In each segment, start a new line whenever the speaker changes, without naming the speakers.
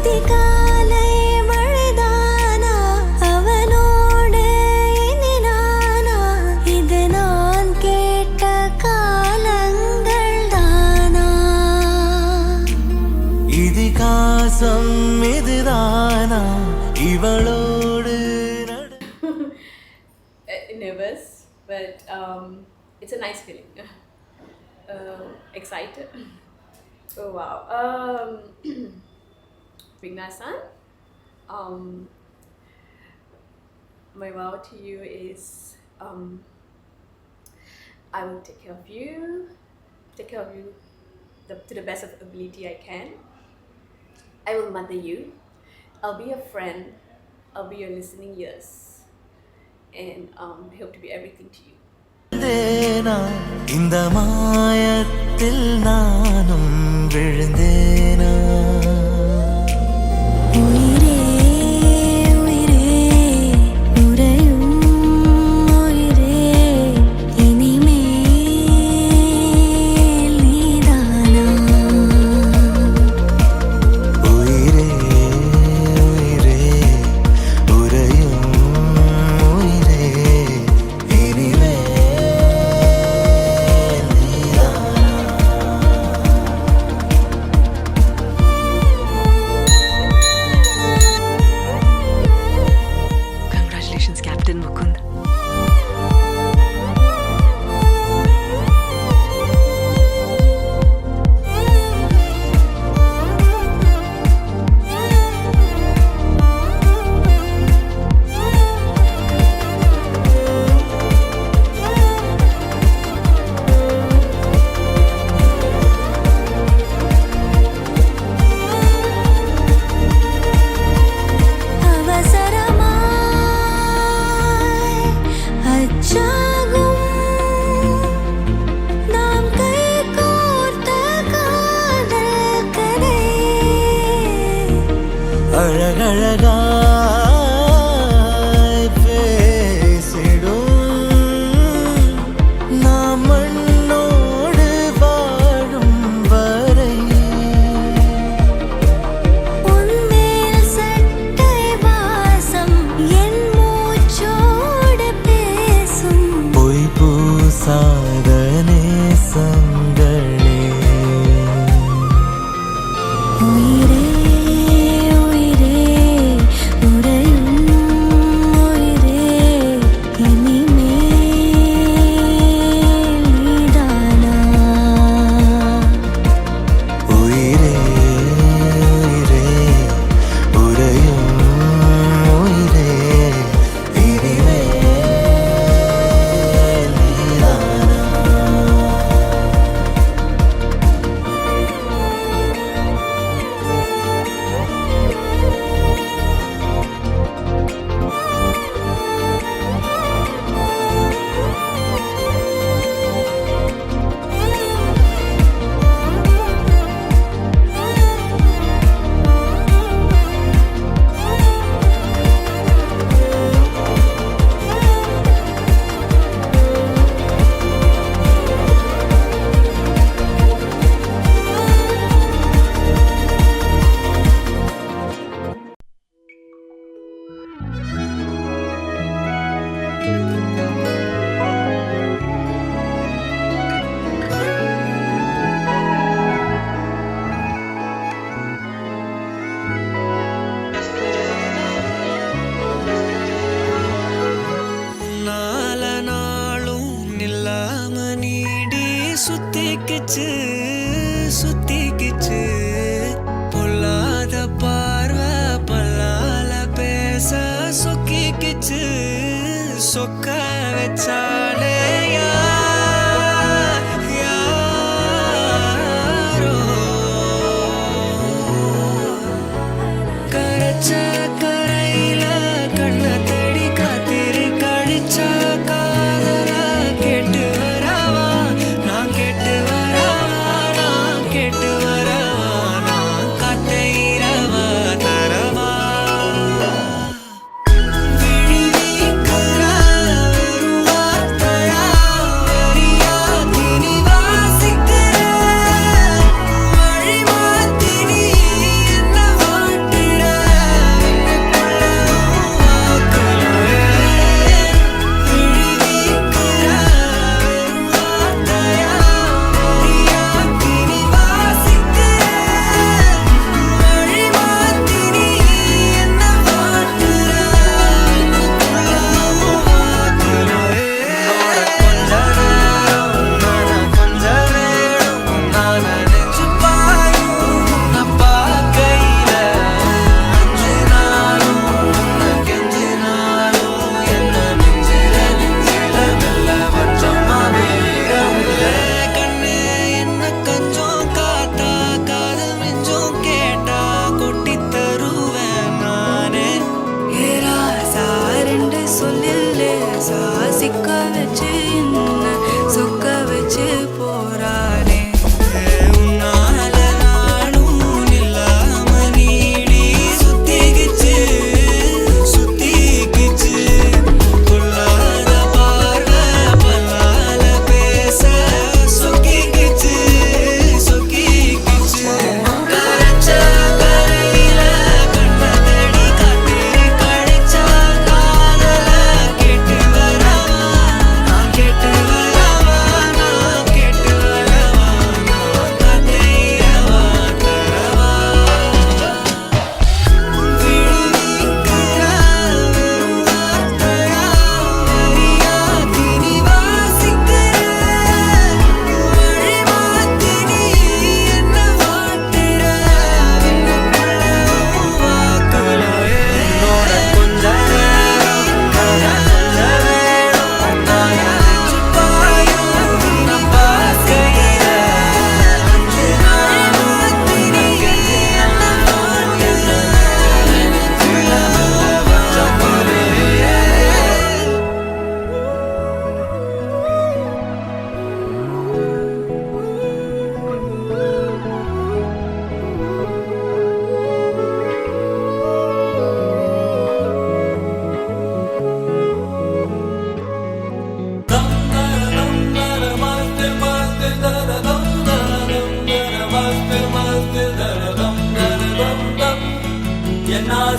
அதிகாலை மழைதானா அவனோடு இனி நானா இது நான் கேட்ட காலங்கள் தானா
இதிகாசம் இதுதானா இவளோடு
nervous, but it's a nice feeling. Excited. Oh wow. Vigna-san, my vow to you is I will take care of you to the best of ability I can. I will mother you. I'll be your friend. I'll be your listening ears. And I hope to be everything to you.
இந்த மாயத்தில் நானும் விழுந்தேனா
உயிரே உயிரே உறையும் உயிரே இனிமேல் நீதானா
உயிரே உயிரே உறையும் உயிரே இனிமே
Congratulations, Captain Mukund.
அவசரமாய் அச்சாகும் நாம் கைகோர்த்த காதல் கதை
அழகழகாய் பேசிடும் நாம் மண்ணோடு வாழும் வரை
உன்மேல் சட்டை வாசம் என் மூச்சோடு பேசும்
பொய் பூசாத நேசங்களே
உயிரே உயிரே உறையும் உயிரே இனிமேல் நீதானா
உயிரே உயிரே உறையும் உயிரே இனிமே நீதானா நால நாளும் நில்லாம நீடி சுத்திக்கிச்சு சுத்திக்கிச்சு பொல்லாத பார்வை பல்லால பேச சொக்கிக்கிச்சு சொக்க வச்சாலே யாரோ கரைச்ச கரையில கண்ண தேடி காத்திரு கழிச்சா காதல கேட்டு வரவா நான் கேட்டு வரவா நான் கேட்டு வரவா நான் காத்தை இரவா தரவா விழி நீக்கிற வெறும் வார்த்தை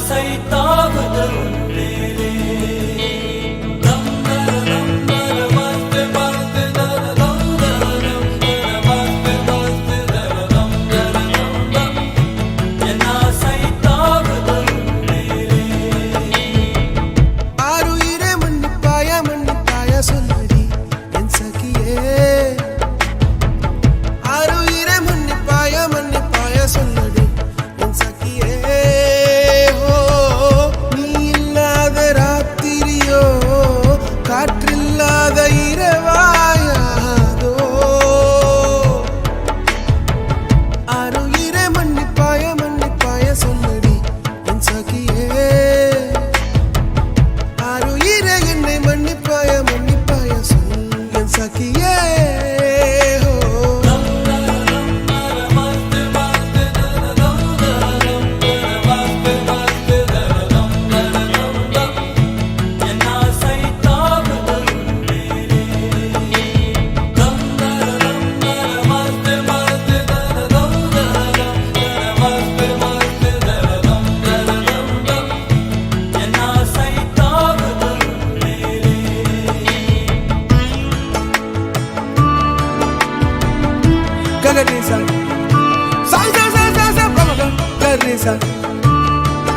ஆசை தாவுது உன்மேலே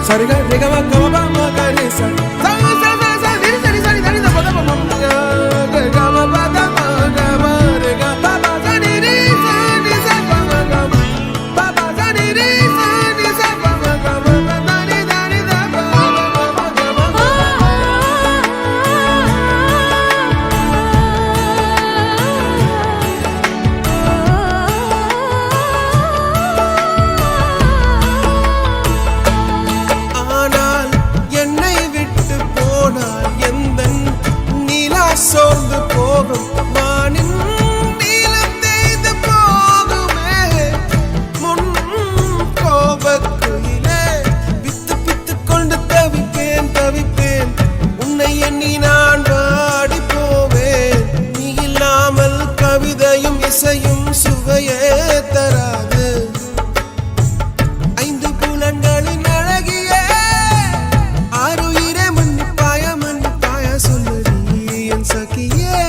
Sorry, guys, they come up, சோர்ந்து போகும் வானின் நீலம் தேய்ந்து போகுமே முன் கோபக்குயிலே பித்து பித்து கொண்டு தவிப்பேன் உன்னை எண்ணி நான் வாடி போவேன் நீ இல்லாமல் கவிதையும் இசையும் சுவையே தராது ஐந்து புலன்களின் அழகியே ஆறுயிரே மன்னிப்பாய சொல்லடி சகியே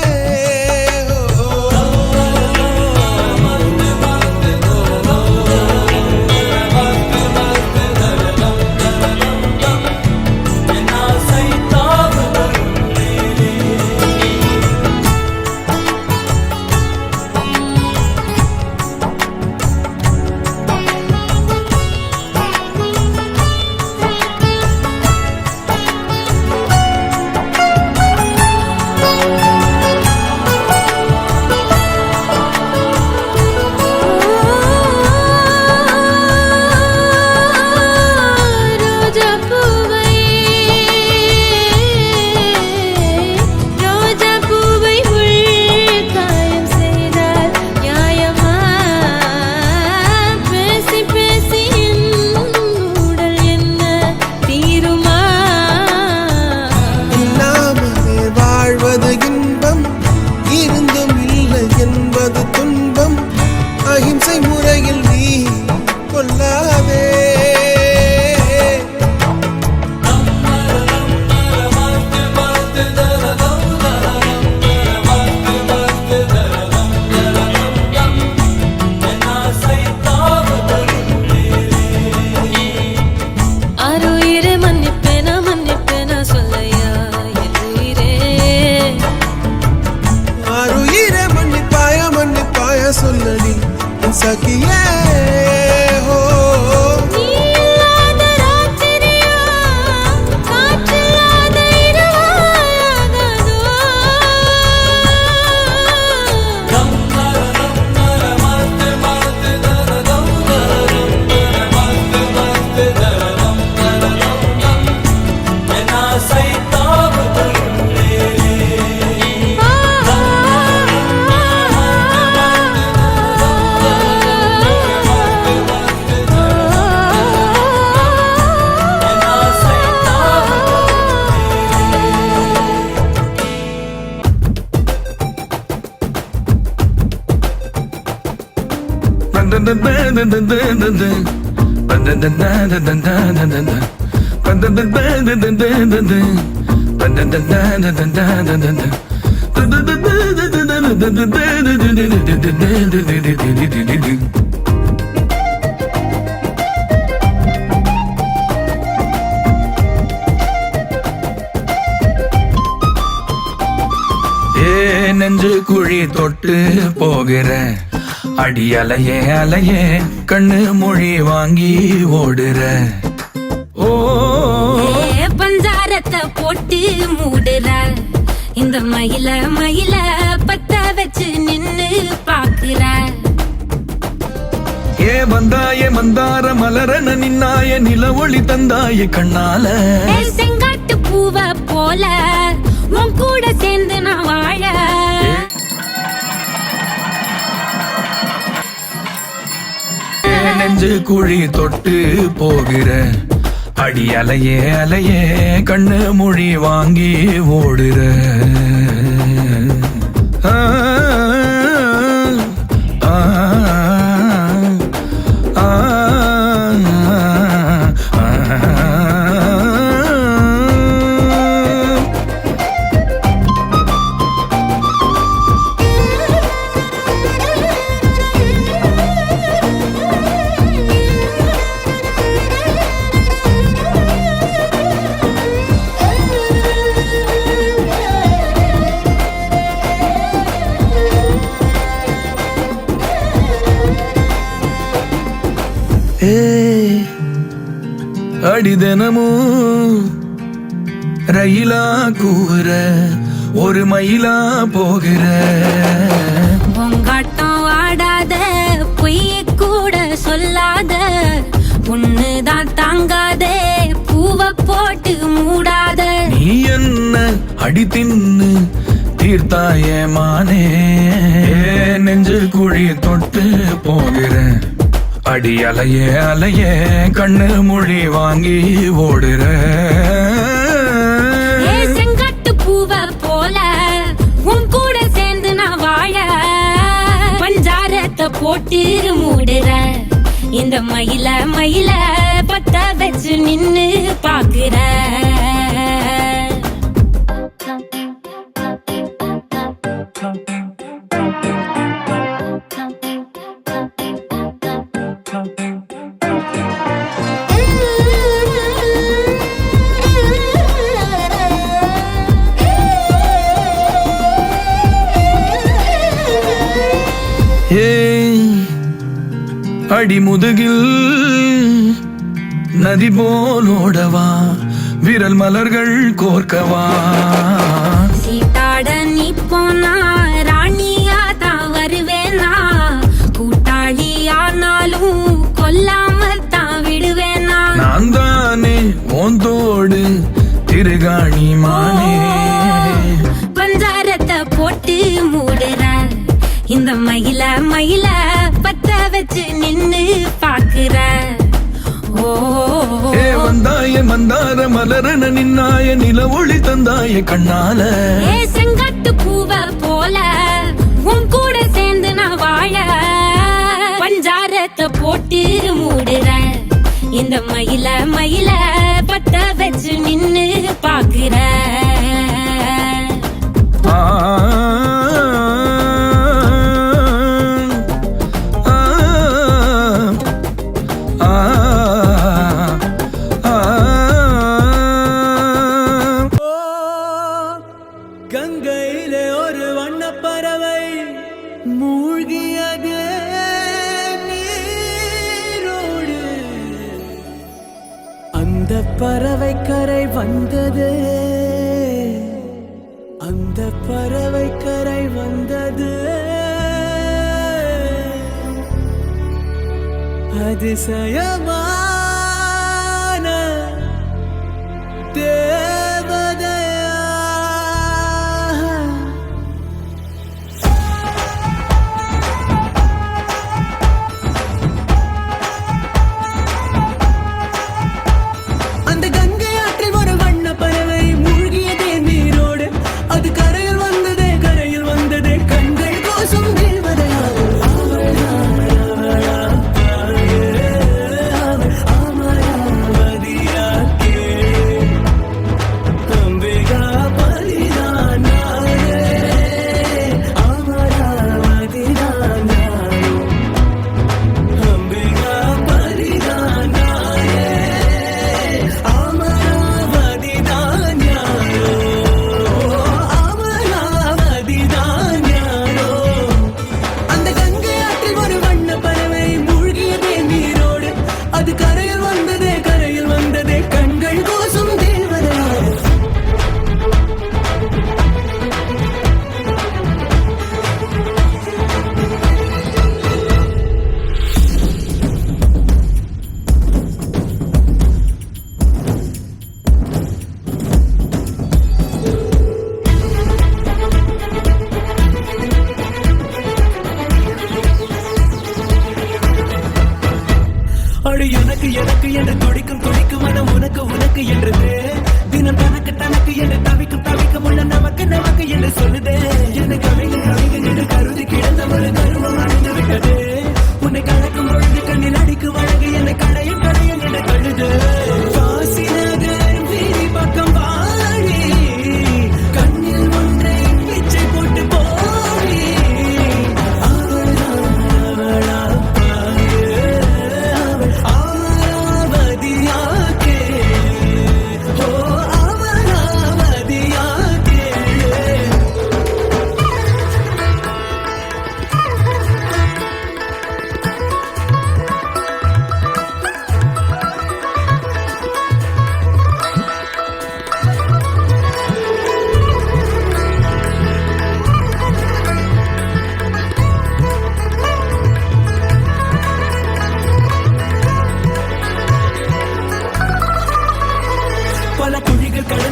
அஹிம்சை முறையில் நீ கொல்லாதே
ஆறுயிரே மன்னிப்பேனா சொல்லையா என் உயிரே
ஆறுயிரே மன்னிப்பாய சொல்லடி सकिए हो
நெஞ்சு குழி தொட்டு போகிற அடி அலையே அலையே கண்ணு மொழி வாங்கி ஓடுற ஓ
பஞ்சாரத்தை போட்டு மூடுற இந்த மயில மயில பத்த வச்சு நின்னு பாக்குற
ஏ வந்தாய மந்தார மலரன நின்னாய நில ஒளி தந்தாய கண்ணால
செங்காட்டு பூவ போல உன் கூட சேர்ந்து நான் வாழ
நெஞ்சு குழி தொட்டு போகிற அடி அலையே அலையே கண்ணு மொழி வாங்கி ஓடுற அடி தினமும் ரயிலா கூற ஒரு மயிலா போகிற
பொங்காட்டம் ஆடாத பொய்ய கூட சொல்லாத பொண்ணுதான் தாங்காதே பூவ போட்டு மூடாத
நீ என்ன அடி தின்னு தீர்த்தாய மானே நெஞ்சு குழி தொட்டு போகிற அடி அலையே அலையே கண்ணு மொழி வாங்கி ஓடுற
செங்காட்டு பூவ போல உன் கூட சேர்ந்து நான் வாழ பஞ்சாரத்தை போட்டு மூடுற இந்த மயில மயில பத்த வச்சு நின்னு பாக்குற
அடி முதுகில் நதி போலோடவா விரல் மலர்கள் கோர்க்கவா
சீட்டாட நீ போனா ராணியா தான் வருவேனா கூட்டாளி ஆனாலும் கொல்லாம தான் விடுவேனா
நான் தானே ஓந்தோடு திருகாணி மானே
பஞ்சாரத்தை போட்டு மூடுற இந்த மயில மயில பத்த வச்சு நின்னு பாக்குற ஓ
வந்தாய மந்தார மலரன நின்னாய நில ஒளி தந்தாய கண்ணால
செங்காட்டு பூவ போல உன் கூட சேர்ந்து நான் வாழ பஞ்சாரத்தை போட்டு மூடுற இந்த மயில மயில பத்த வச்சு நின்னு பாக்குற
கங்கையிலே ஒரு வண்ணப்பறவை மூழ்கியது நீரோடு. அந்த பறவை கரை வந்தது, அந்த பறவை கரை வந்தது. அதிசயமான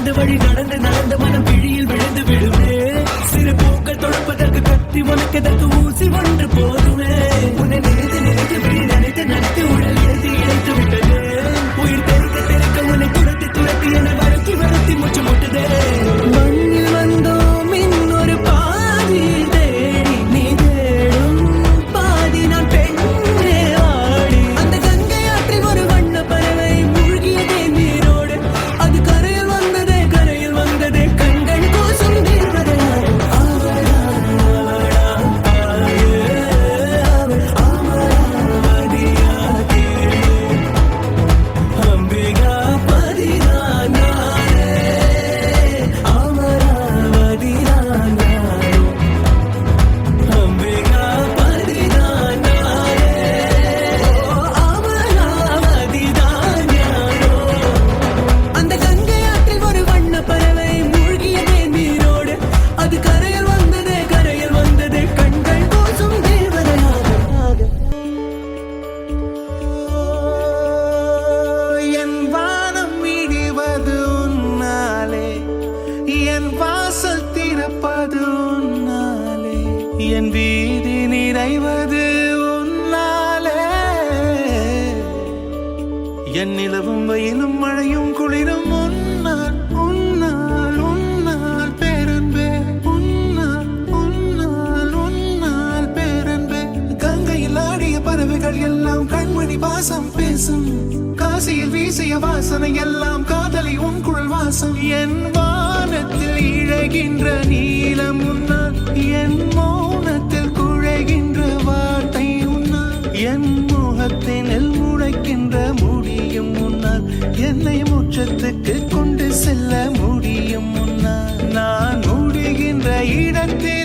நடந்து வழி நடந்து நடந்து மனம் பிழியில் விழுந்து விடுமே சிறு பூக்கள் தொடுப்பதற்கு கத்தி உனக்கதற்கு ஊசி ஒன்று போதுமே உன்னை நினைத்து நினைத்து விழி நினைத்து நினைத்து உடல் எழுதி இழைத்து விட்டது உயிர் தெருக்க தெருக்க உன்னை துரத்தி துரத்தி என்னை வருத்தி வருத்தி முச்சு முட்டுதே மண்ணில் வந்தோம் இன்னொரு பாதி தேடி நீ தேடும் பாதி நான் பெண்ணே ஆடி அந்த கங்கை ஆற்றில் ஒரு வண்ண பறவை மூழ்கியதே நீரோடு அது கரையில் வந்ததே கண்கள் கோசம் தீர்வதே அவளா அமராவதியா அம்பிகா பதினானே அமராவதியா அம்பிகா பதினானே அமராவதிதானோ அந்த கங்கை ஆற்றில் ஒரு வண்ண பறவை மூழ்கியதே நீரோடு அது கரையில் வந்ததே கண்கள் கோசம் தேவதையாக
என் வானம் இடிவது உன்னாலே என் வாசல் திறப்பது உன்னாலே என் வீதி நிறைவது உன்னாலே என் நிலவும் வெயிலும் மழையும் குளிரும் உன்னால் உன்னால் உன்னால் பேரன்பே உன்னால் உன்னால் உன்னால் பேரன்பே கங்கையில் ஆடிய பறவைகள் எல்லாம் கண்மணி வாசம் பேசும் காசியில் வீசிய வாசனை எல்லாம் காதலி உன் குழல் வாசம் என் வானத்தில் இழகின்ற நீலம் உன்னால் என் மௌனத்தில் குழைகின்ற வார்த்தை உன்னால் என் முகத்தினில் முளைக்கின்ற முடியும் முன்னால் என்னை முற்றத்துக்கு கொண்டு செல்ல முடியும் முன்னால் நான் முடிகின்ற இடத்தில்